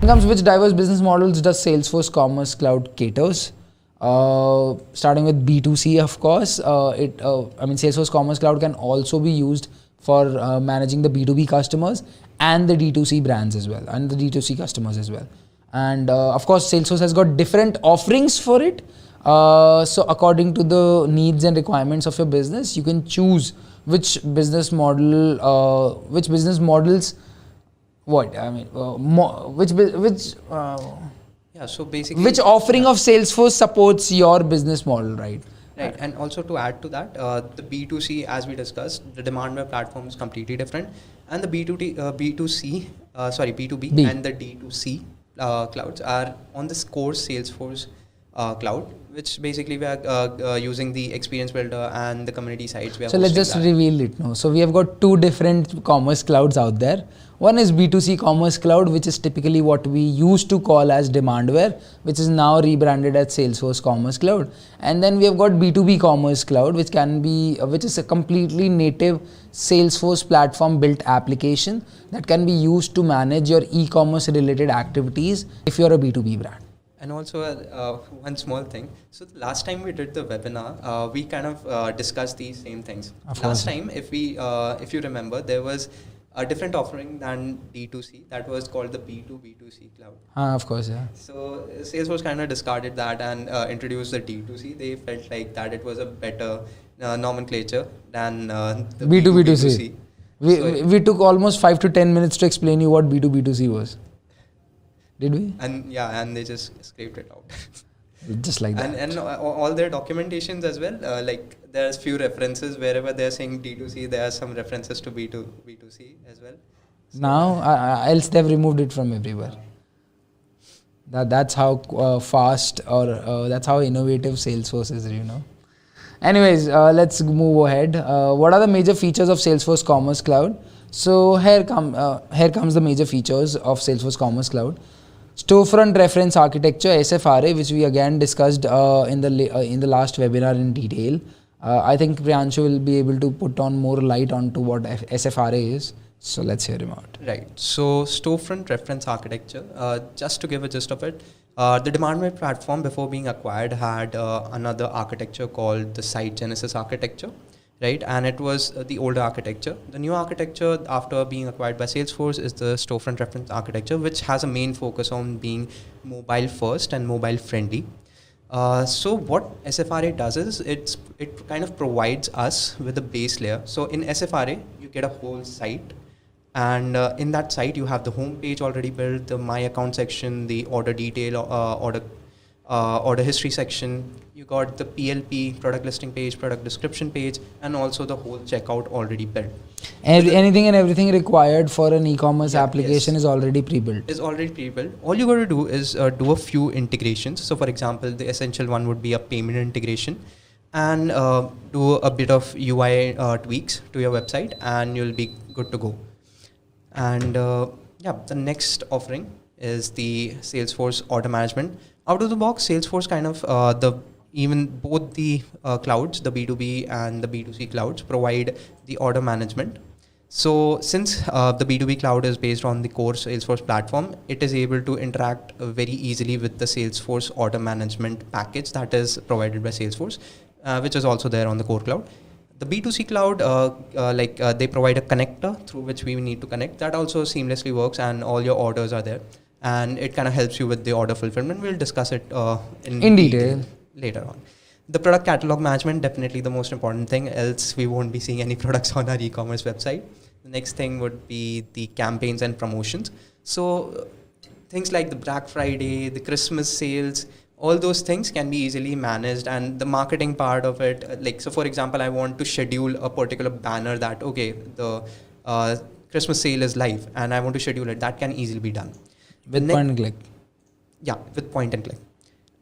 comes which diverse business models does Salesforce Commerce Cloud caters? Starting with B2C, of course. Salesforce Commerce Cloud can also be used for managing the B2B customers and the D2C brands as well, and the D2C customers as well. And of course, Salesforce has got different offerings for it. So according to the needs and requirements of your business, you can choose which business model, which business models. So basically, which offering of Salesforce supports your business model, right? Right, and also to add to that, the B2C, as we discussed, the Demandware platform is completely different, and the B2B and the D2C clouds are on this core Salesforce cloud, which basically we are using the experience builder and the community sites. So let's just reveal it now. So we have got two different commerce clouds out there. One is B2C Commerce Cloud, which is typically what we used to call as Demandware, which is now rebranded as Salesforce Commerce Cloud. And then we have got B2B Commerce Cloud, which is a completely native Salesforce platform built application that can be used to manage your e-commerce related activities if you're a B2B brand. And also one small thing. So the last time we did the webinar, we kind of discussed these same things. Last time, if you remember, there was a different offering than D2C that was called the B2B2C cloud. Of course, yeah. So Salesforce kind of discarded that and introduced the D2C. They felt like that it was a better nomenclature than the B2B2C. We took almost 5 to 10 minutes to explain you what B2B2C was. Did we? And they just scraped it out. Just like that. And all their documentations as well, like there's few references wherever they're saying D2C, there are some references to B2C as well. So now, else they've removed it from everywhere. That's how fast or that's how innovative Salesforce is, you know. Anyways, let's move ahead. What are the major features of Salesforce Commerce Cloud? So here comes the major features of Salesforce Commerce Cloud. Storefront reference architecture, SFRA, which we again discussed in the last webinar in detail. I think Priyanshu will be able to put on more light onto what SFRA is. So let's hear him out. Right. So storefront reference architecture, just to give a gist of it, the Demandware platform before being acquired had another architecture called the Site Genesis architecture. Right, and it was the older architecture. The new architecture after being acquired by Salesforce is the storefront reference architecture, which has a main focus on being mobile first and mobile friendly. So what SFRA does is it kind of provides us with a base layer. So in SFRA, you get a whole site, and in that site you have the home page already built, the My Account section, the order detail, order history section. You got the PLP, product listing page, product description page, and also the whole checkout already built. Anything and everything required for an e-commerce application is already pre-built. All you got to do is do a few integrations. So for example, the essential one would be a payment integration, and do a bit of UI tweaks to your website, and you'll be good to go. And the next offering is the Salesforce Order Management. Out of the box, Salesforce kind of both the clouds, the B2B and the B2C clouds, provide the order management. So since the B2B cloud is based on the core Salesforce platform, it is able to interact very easily with the Salesforce order management package that is provided by Salesforce, which is also there on the core cloud. The B2C cloud, they provide a connector through which we need to connect. That also seamlessly works, and all your orders are there. And it kind of helps you with the order fulfillment. We'll discuss it in detail later on. The product catalog management, definitely the most important thing, else we won't be seeing any products on our e-commerce website. The next thing would be the campaigns and promotions. So things like the Black Friday, the Christmas sales, all those things can be easily managed, and the marketing part of it, so for example, I want to schedule a particular banner that, okay, the Christmas sale is live and I want to schedule it. That can easily be done. With point and click. Yeah, with point and click.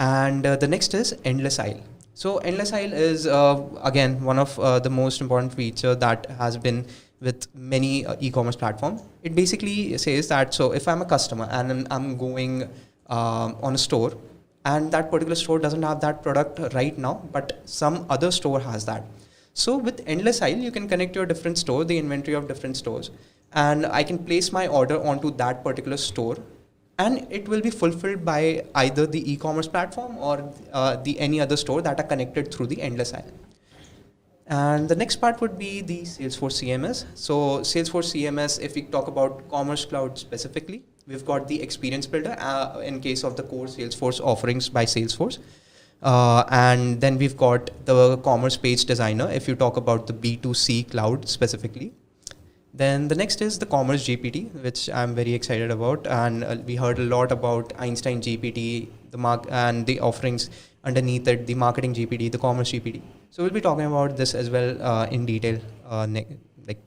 And the next is Endless Aisle. So Endless Aisle is, again, one of the most important feature that has been with many e-commerce platforms. It basically says that, so if I'm a customer and I'm going on a store, and that particular store doesn't have that product right now, but some other store has that. So with Endless Aisle, you can connect your different store, the inventory of different stores, and I can place my order onto that particular store. and it will be fulfilled by either the e-commerce platform or the any other store that are connected through the endless aisle. And the next part would be the Salesforce CMS. So Salesforce CMS, if we talk about Commerce Cloud specifically, we've got the Experience Builder in case of the core Salesforce offerings by Salesforce. And then we've got the Commerce Page Designer if you talk about the B2C cloud specifically. Then the next is the Commerce GPT, which I'm very excited about. And we heard a lot about Einstein GPT, and the offerings underneath it, the Marketing GPT, the Commerce GPT. So we'll be talking about this as well in detail like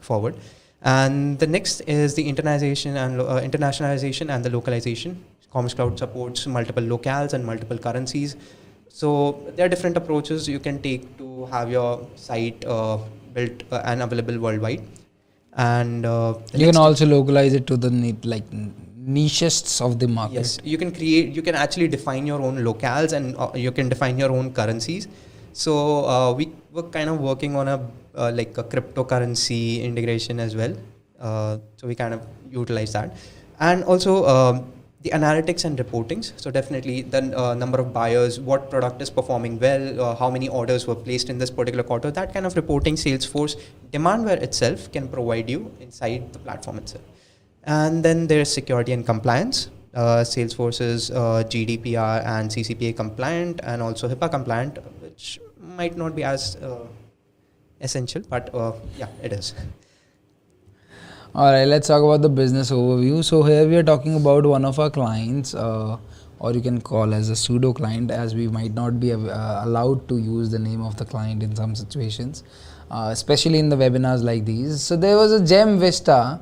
forward. And the next is the internationalization and the localization. Commerce Cloud supports multiple locales and multiple currencies. So there are different approaches you can take to have your site built and available worldwide. And you can also localize it to the niches of the market. Yes, you can actually define your own locales, and you can define your own currencies. So we were kind of working on a cryptocurrency integration as well. So we kind of utilize that. And also the analytics and reportings. So definitely the number of buyers, what product is performing well, how many orders were placed in this particular quarter, that kind of reporting Salesforce Demandware itself can provide you inside the platform itself. And then there's security and compliance. Salesforce is GDPR and CCPA compliant and also HIPAA compliant, which might not be as essential, but yeah, it is. Alright, let's talk about the business overview. So here we are talking about one of our clients, or you can call as a pseudo client, as we might not be allowed to use the name of the client in some situations, especially in the webinars like these. So there was a Gem Vista,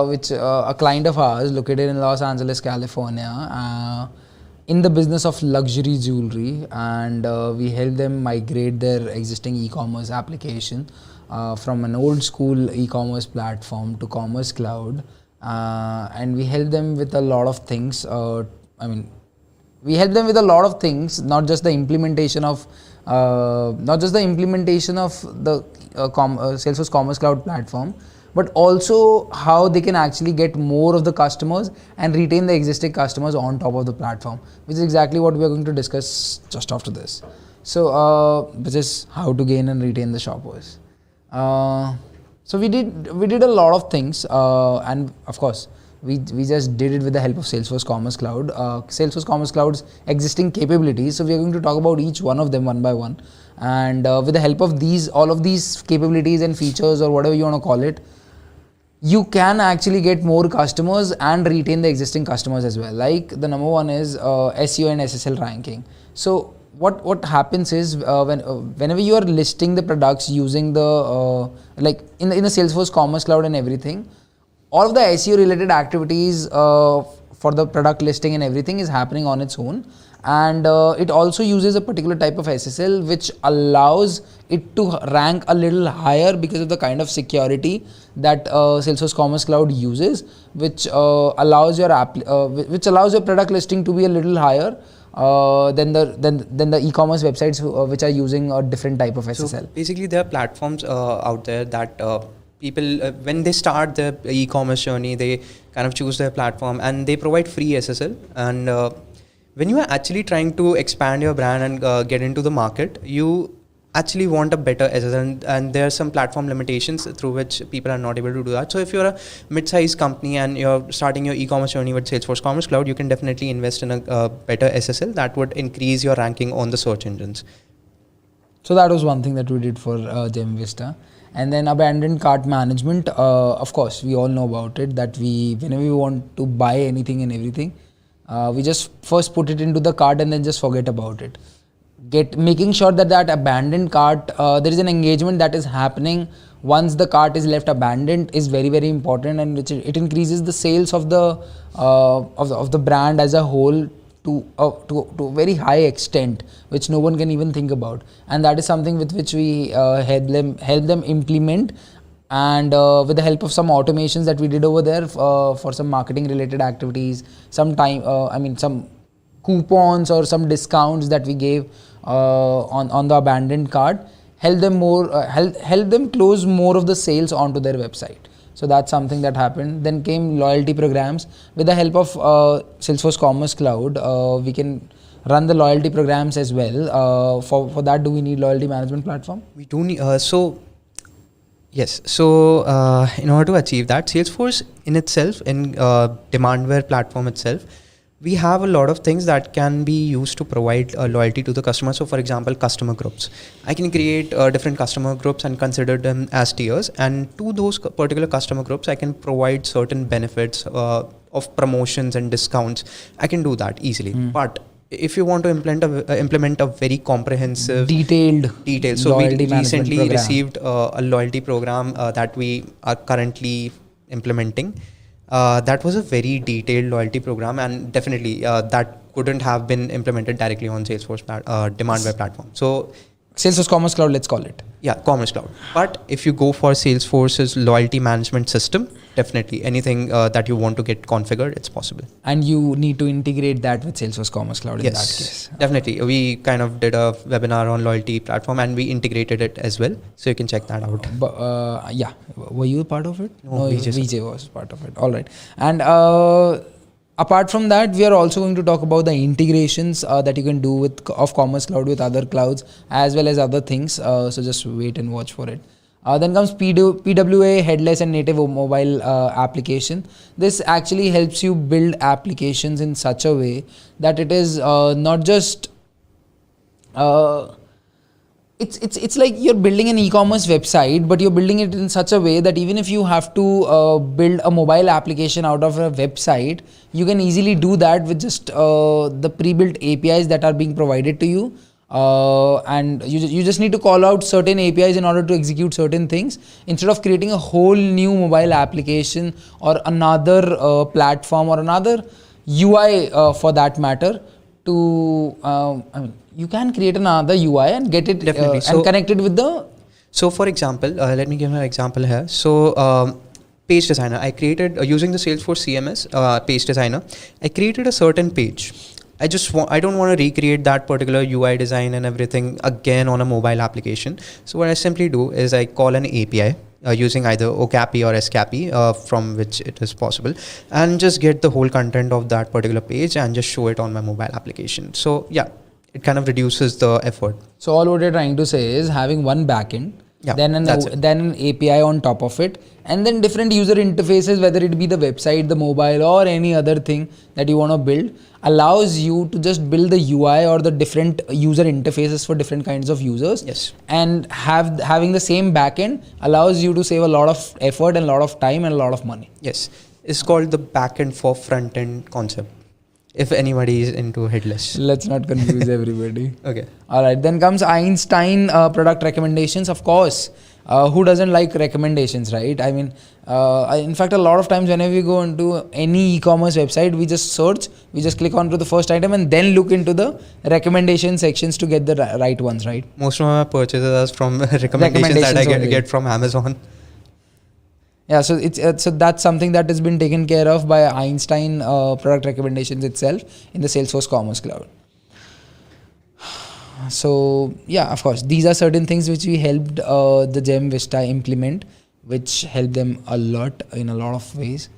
which a client of ours located in Los Angeles, California, in the business of luxury jewelry, and we helped them migrate their existing e-commerce application from an old school e-commerce platform to Commerce Cloud, and we helped them with a lot of things. We helped them with a lot of things, not just the implementation of the Salesforce Commerce Cloud platform, but also how they can actually get more of the customers and retain the existing customers on top of the platform, which is exactly what we are going to discuss just after this. So, which is how to gain and retain the shoppers. So we did a lot of things, and of course we just did it with the help of Salesforce Commerce Cloud, Salesforce Commerce Cloud's existing capabilities. So we are going to talk about each one of them one by one, and with the help of all of these capabilities and features, or whatever you want to call it, you can actually get more customers and retain the existing customers as well. Like the number one is SEO and SSL ranking. So what happens is whenever you are listing the products using the in the Salesforce Commerce Cloud and everything, all of the SEO related activities for the product listing and everything is happening on its own, and it also uses a particular type of SSL which allows it to rank a little higher because of the kind of security that Salesforce Commerce Cloud uses, which allows your product listing to be a little higher than the e-commerce websites which are using a different type of SSL. So basically, there are platforms out there that people, when they start their e-commerce journey, they kind of choose their platform and they provide free SSL. And when you are actually trying to expand your brand and get into the market, you actually want a better SSL, and there are some platform limitations through which people are not able to do that. So if you're a mid-sized company and you're starting your e-commerce journey with Salesforce Commerce Cloud, you can definitely invest in a better SSL that would increase your ranking on the search engines. So that was one thing that we did for Gem Vista. And then abandoned cart management, of course, we all know about it, that whenever we want to buy anything and everything, we just first put it into the cart and then just forget about it. Making sure that abandoned cart, there is an engagement that is happening once the cart is left abandoned is very, very important, and it increases the sales of the brand as a whole to a very high extent, which no one can even think about. And that is something with which we help them implement, and with the help of some automations that we did over there for some marketing related activities, some coupons or some discounts that we gave on the abandoned cart, help them close more of the sales onto their website, So that's something that happened. Then came loyalty programs. With the help of Salesforce Commerce Cloud, we can run the loyalty programs as well. For that, do we need loyalty management platform? We do need, yes. So in order to achieve that, Salesforce in itself, in Demandware platform itself, we have a lot of things that can be used to provide loyalty to the customer. So for example, customer groups. I can create different customer groups and consider them as tiers. And to those particular customer groups, I can provide certain benefits of promotions and discounts. I can do that easily. But if you want to implement a very comprehensive, detailed, so we recently program. received a loyalty program that we are currently implementing. That was a very detailed loyalty program, and definitely that couldn't have been implemented directly on Salesforce Demandware platform. So Salesforce Commerce Cloud, let's call it. Yeah, Commerce Cloud. But if you go for Salesforce's loyalty management system, definitely anything that you want to get configured, it's possible. And you need to integrate that with Salesforce Commerce Cloud in that case. Definitely. We kind of did a webinar on loyalty platform and we integrated it as well. So you can check that out. But yeah, were you part of it? No, Vijay was part of it. All right. And apart from that, we are also going to talk about the integrations that you can do of Commerce Cloud with other clouds as well as other things. So just wait and watch for it. Then comes PWA, headless and native mobile application. This actually helps you build applications in such a way that it is not just it's like you're building an e-commerce website, but you're building it in such a way that even if you have to build a mobile application out of a website, you can easily do that with just the pre-built APIs that are being provided to you. And you just need to call out certain APIs in order to execute certain things instead of creating a whole new mobile application or another platform or another UI for that matter. You can create another UI and get it and connect it with the. So for example, let me give an example here. So page designer, I created using the Salesforce CMS page designer. I created a certain page. I don't want to recreate that particular UI design and everything again on a mobile application. So what I simply do is I call an API using either OCAPI or SCAPI from which it is possible, and just get the whole content of that particular page and just show it on my mobile application. So yeah, it kind of reduces the effort. So all what you're trying to say is having one backend, then an API on top of it, and then different user interfaces, whether it be the website, the mobile, or any other thing that you want to build, allows you to just build the UI or the different user interfaces for different kinds of users. Yes. And having the same backend allows you to save a lot of effort and a lot of time and a lot of money. Yes. It's called the backend for front end concept, if anybody is into headless. Let's not confuse everybody. Okay. All right. Then comes Einstein product recommendations. Of course, who doesn't like recommendations, right? I mean, in fact, a lot of times whenever we go into any e-commerce website, we just search, we just click onto the first item and then look into the recommendation sections to get the right ones, right? Most of my purchases are from recommendations that I get from Amazon. Yeah, so it's so that's something that has been taken care of by Einstein product recommendations itself in the Salesforce Commerce Cloud. So yeah, of course, these are certain things which we helped the Gem Vista implement, which helped them a lot in a lot of ways.